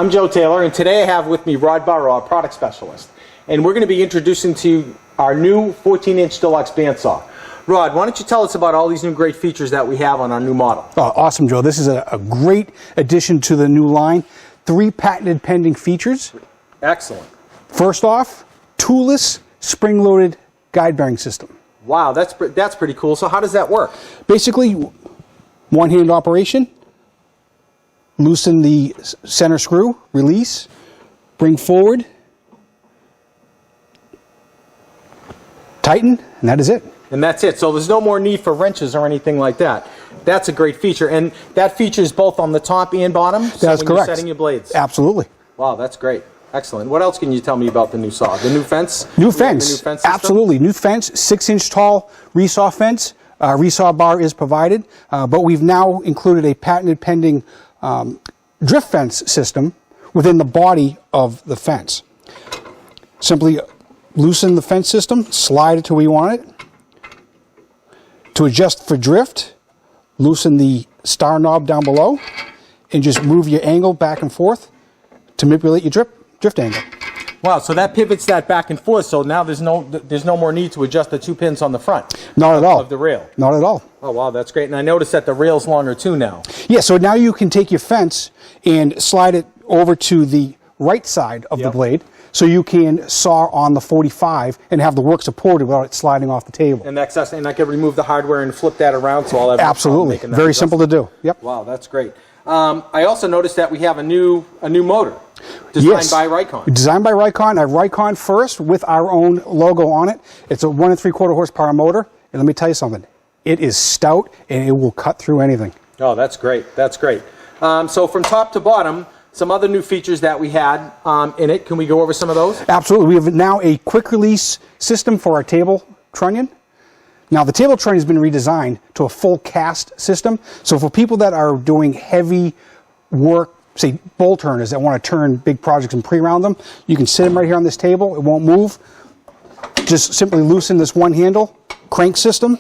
I'm Joe Taylor, and today I have with me Rod Burrow, our product specialist. And we're going to be introducing to you our new 14-inch deluxe bandsaw. Rod, why don't you tell us about all these new great features that we have on our new model? Oh, awesome, Joe. This is a great addition to the new line. 3 patented pending features. Excellent. First off, toolless, spring-loaded guide bearing system. Wow, that's pretty cool. So how does that work? Basically, one-handed operation. Loosen the center screw, release, bring forward, tighten, and that is it. And that's it. So there's no more need for wrenches or anything like that. That's a great feature. And that feature is both on the top and bottom? That's when correct. You're setting your blades? Absolutely. Wow, that's great. Excellent. What else can you tell me about the new saw? The new fence? New fence. The new fence system? Absolutely. New fence, 6-inch tall resaw fence. Resaw bar is provided, but we've now included a patented pending drift fence system within the body of the fence. Simply loosen the fence system, slide it to where you want it. To adjust for drift, loosen the star knob down below and just move your angle back and forth to manipulate your drift angle. Wow, so that pivots that back and forth, so now there's no more need to adjust the 2 pins on the front. Not at all. Of the rail. Not at all. Oh, wow, that's great. And I noticed that the rail's longer too now. Yeah, so now you can take your fence and slide it over to the right side of the blade, so you can saw on the 45 and have the work supported without it sliding off the table. And I can remove the hardware and flip that around, so I'll have absolutely very simple to do. Yep. Wow, that's great. I also noticed that we have a new motor designed by RIKON. Designed by RIKON. RIKON first with our own logo on it. It's a 1 3/4 horsepower motor, and let me tell you something. It is stout and it will cut through anything. Oh, that's great. That's great. So from top to bottom, some other new features that we had in it. Can we go over some of those? Absolutely. We have now a quick release system for our table trunnion. Now, the table trunnion has been redesigned to a full cast system. So for people that are doing heavy work, say bowl turners that want to turn big projects and pre-round them, you can sit them right here on this table. It won't move. Just simply loosen this one handle, crank system,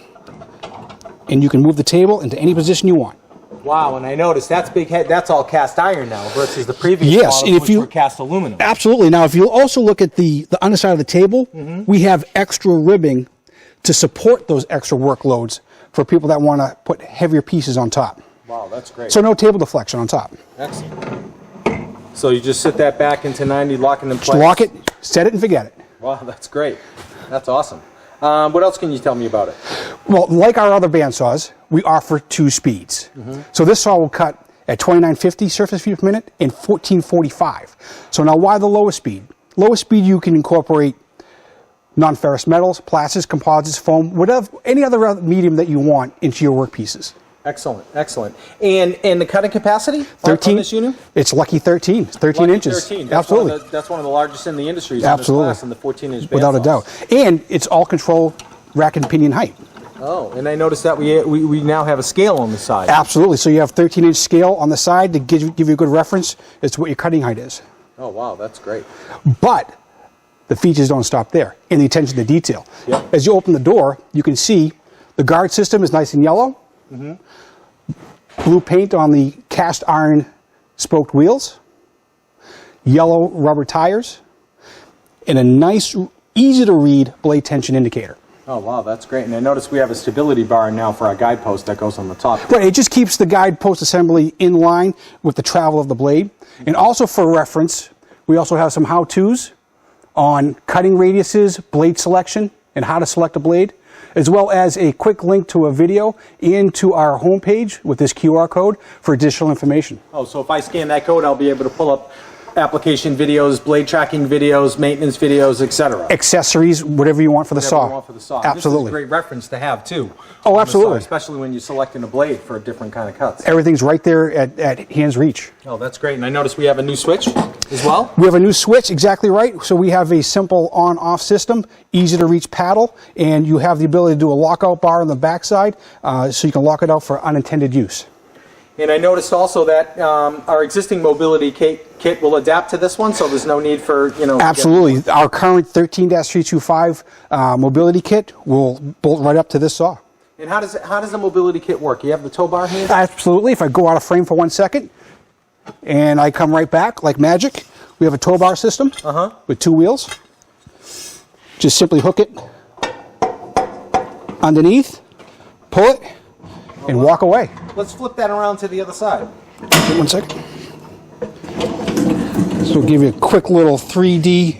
and you can move the table into any position you want. Wow, and I noticed that's all cast iron now versus the previous models, which were cast aluminum. Absolutely. Now, if you also look at the underside of the table, we have extra ribbing to support those extra workloads for people that want to put heavier pieces on top. Wow, that's great. So no table deflection on top. Excellent. So you just sit that back into 90, lock it in place? Just lock it, set it, and forget it. Wow, that's great. That's awesome. What else can you tell me about it? Well, like our other bandsaws, we offer 2 speeds. So this saw will cut at 2950 surface feet per minute and 1445. So now why the lowest speed? Lowest speed you can incorporate non-ferrous metals, plastics, composites, foam, whatever, any other medium that you want into your workpieces. Excellent, excellent. And the cutting capacity 13, on this unit? It's lucky 13. It's 13 lucky inches. 13. That's absolutely. That's one of the largest in the industry. Absolutely. In this class, in the 14-inch bandsaws. Without a doubt. And it's all control rack and pinion height. Oh, and I noticed that we now have a scale on the side. Absolutely. So you have 13-inch scale on the side to give you a good reference as to what your cutting height is. Oh, wow, that's great. But the features don't stop there, and the attention to detail. Yep. As you open the door, you can see the guard system is nice and yellow. Blue paint on the cast iron spoked wheels. Yellow rubber tires. And a nice, easy to read blade tension indicator. Oh, wow, that's great. And I noticed we have a stability bar now for our guide post that goes on the top. Right, it just keeps the guide post assembly in line with the travel of the blade. And also for reference, we also have some how-tos on cutting radiuses, blade selection, and how to select a blade, as well as a quick link to a video into our homepage with this QR code for additional information. Oh, so if I scan that code, I'll be able to pull up application videos, blade tracking videos, maintenance videos, etc. Accessories, whatever you want for the saw. You want for the saw. Absolutely. This is a great reference to have too. Oh, absolutely. Saw, especially when you're selecting a blade for a different kind of cuts. Everything's right there at hand's reach. Oh, that's great. And I noticed we have a new switch as well. We have a new switch, exactly right. So we have a simple on-off system, easy to reach paddle, and you have the ability to do a lockout bar on the backside, so you can lock it out for unintended use. And I noticed also that our existing mobility kit will adapt to this one, so there's no need for, Absolutely. Our current 13-325 mobility kit will bolt right up to this saw. And how does the mobility kit work? You have the tow bar here? Absolutely. If I go out of frame for 1 second, and I come right back like magic. We have a tow bar system with 2 wheels. Just simply hook it underneath, pull it, and walk away. Let's flip that around to the other side. Wait 1 second. So we'll give you a quick little 3D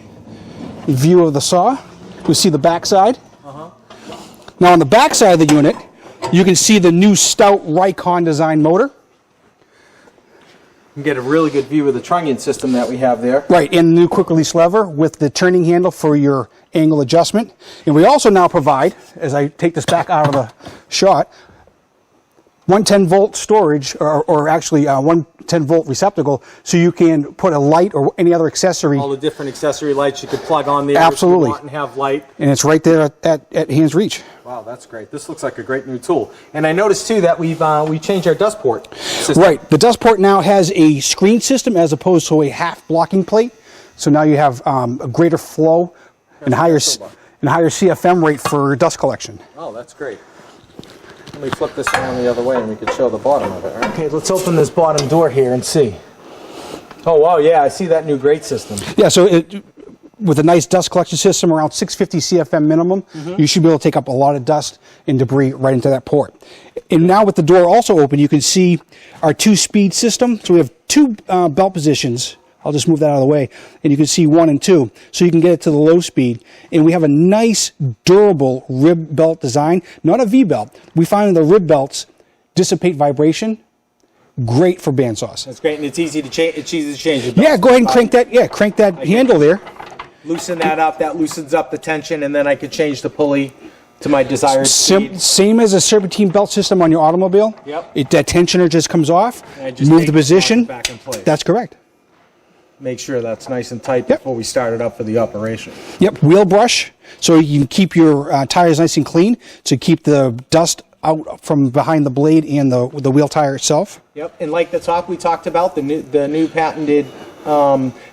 view of the saw. We'll see the back side. Now on the back side of the unit, you can see the new stout RIKON design motor. You can get a really good view of the trunnion system that we have there. Right, and the new quick release lever with the turning handle for your angle adjustment. And we also now provide, as I take this back out of the shot, 110 volt storage, or actually 110 volt receptacle, so you can put a light or any other accessory. All the different accessory lights you could plug on there. Absolutely. If you want and have light. And it's right there at hand's reach. Wow, that's great. This looks like a great new tool. And I noticed too that we changed our dust port system. Right, the dust port now has a screen system as opposed to a half blocking plate. So now you have a greater flow and higher CFM rate for dust collection. Oh, that's great. Let me flip this around the other way and we can show the bottom of it. Right? Okay, let's open this bottom door here and see. Oh, wow, yeah, I see that new grate system. Yeah, so with a nice dust collection system around 650 CFM minimum, you should be able to take up a lot of dust and debris right into that port. And now with the door also open, you can see our 2-speed system. So we have 2 belt positions. I'll just move that out of the way. And you can see 1 and 2. So you can get it to the low speed. And we have a nice, durable rib belt design, not a V-belt. We find the rib belts dissipate vibration. Great for bandsaws. That's great, and it's easy to change. It's easy to change. Yeah, go ahead and crank that. Yeah, crank that handle there. Loosen that up. That loosens up the tension, and then I could change the pulley to my desired speed. Same as a serpentine belt system on your automobile. Yep. That tensioner just comes off. Move the position. Back in place. That's correct. Make sure that's nice and tight before we start it up for the operation. Yep, wheel brush, so you can keep your tires nice and clean, to keep the dust out from behind the blade and the wheel tire itself. Yep, and like the top we talked about, the new patented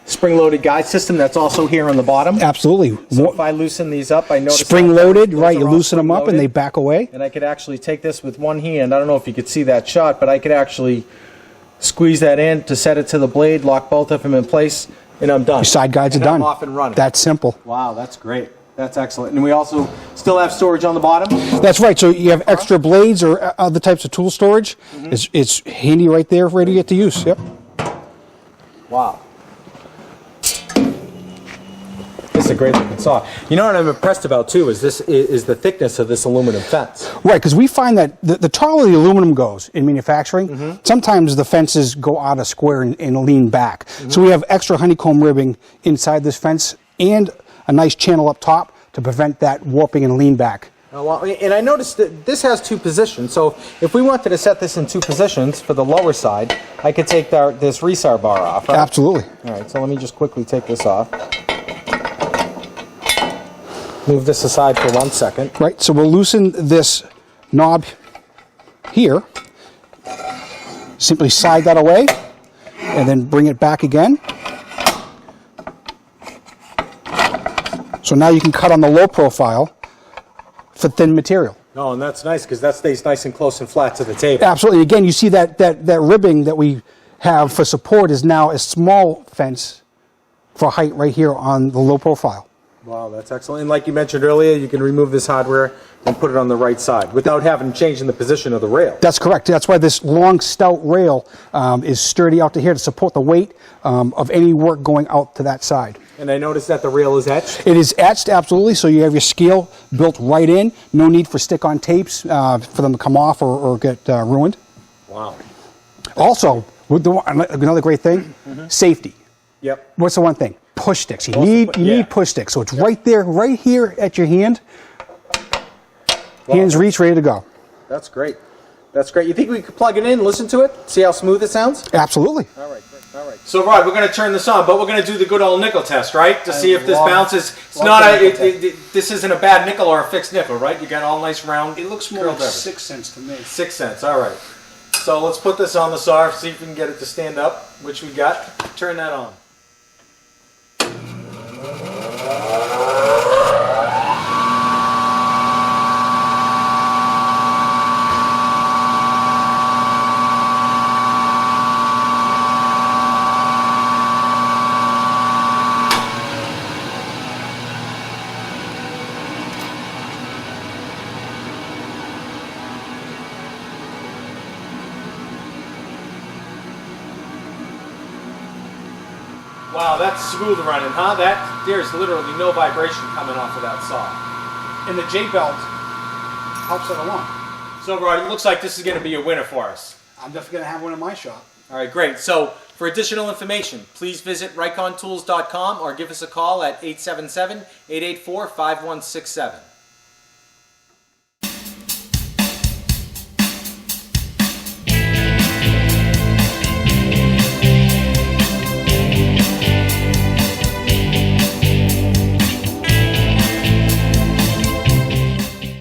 spring-loaded guide system that's also here on the bottom. Absolutely. So if I loosen these up, I notice spring-loaded, right, you loosen them up and they back away. And I could actually take this with one hand. I don't know if you could see that shot, but I could actually squeeze that in to set it to the blade, lock both of them in place, and I'm done. Your side guides are done. I'm off and running. That's simple. Wow, that's great. That's excellent. And we also still have storage on the bottom? That's right. So you have extra blades or other types of tool storage. It's handy right there, ready to get to use. Yep. Wow. This is a great looking saw. You know what I'm impressed about too is the thickness of this aluminum fence. Right, because we find that the taller the aluminum goes in manufacturing, sometimes the fences go out of square and lean back. So we have extra honeycomb ribbing inside this fence and a nice channel up top to prevent that warping and lean back. Oh, well, and I noticed that this has 2 positions, so if we wanted to set this in 2 positions for the lower side, I could take this resar bar off, right? Absolutely. All right, so let me just quickly take this off. Move this aside for 1 second. Right, so we'll loosen this knob here. Simply slide that away and then bring it back again. So now you can cut on the low profile for thin material. Oh, and that's nice because that stays nice and close and flat to the table. Absolutely. Again, you see that ribbing that we have for support is now a small fence for height right here on the low profile. Wow, that's excellent. And like you mentioned earlier, you can remove this hardware and put it on the right side without having to change in the position of the rail. That's correct. That's why this long, stout rail is sturdy out to here to support the weight of any work going out to that side. And I noticed that the rail is etched. It is etched, absolutely, so you have your scale built right in. No need for stick-on tapes for them to come off or get ruined. Wow. Also, another great thing, safety. Yep. What's the one thing? Push sticks. You need push sticks. So it's right there, right here at your hand. Wow. Hands reach, ready to go. That's great. That's great. You think we could plug it in and listen to it? See how smooth it sounds? Absolutely. All right, great. All right. So, Rod, we're going to turn this on, but we're going to do the good old nickel test, right? To see if this bounces. It's not this isn't a bad nickel or a fixed nickel, right? You got all nice round. It looks more like 6 cents to me. 6 cents. All right. So let's put this on the saw, see if we can get it to stand up, which we got. Turn that on. Wow, that's smooth running, huh? There's literally no vibration coming off of that saw. And the J-belt helps it along. So, Rod, it looks like this is going to be a winner for us. I'm definitely going to have one in my shop. All right, great. So, for additional information, please visit RIKONTools.com or give us a call at 877-884-5167.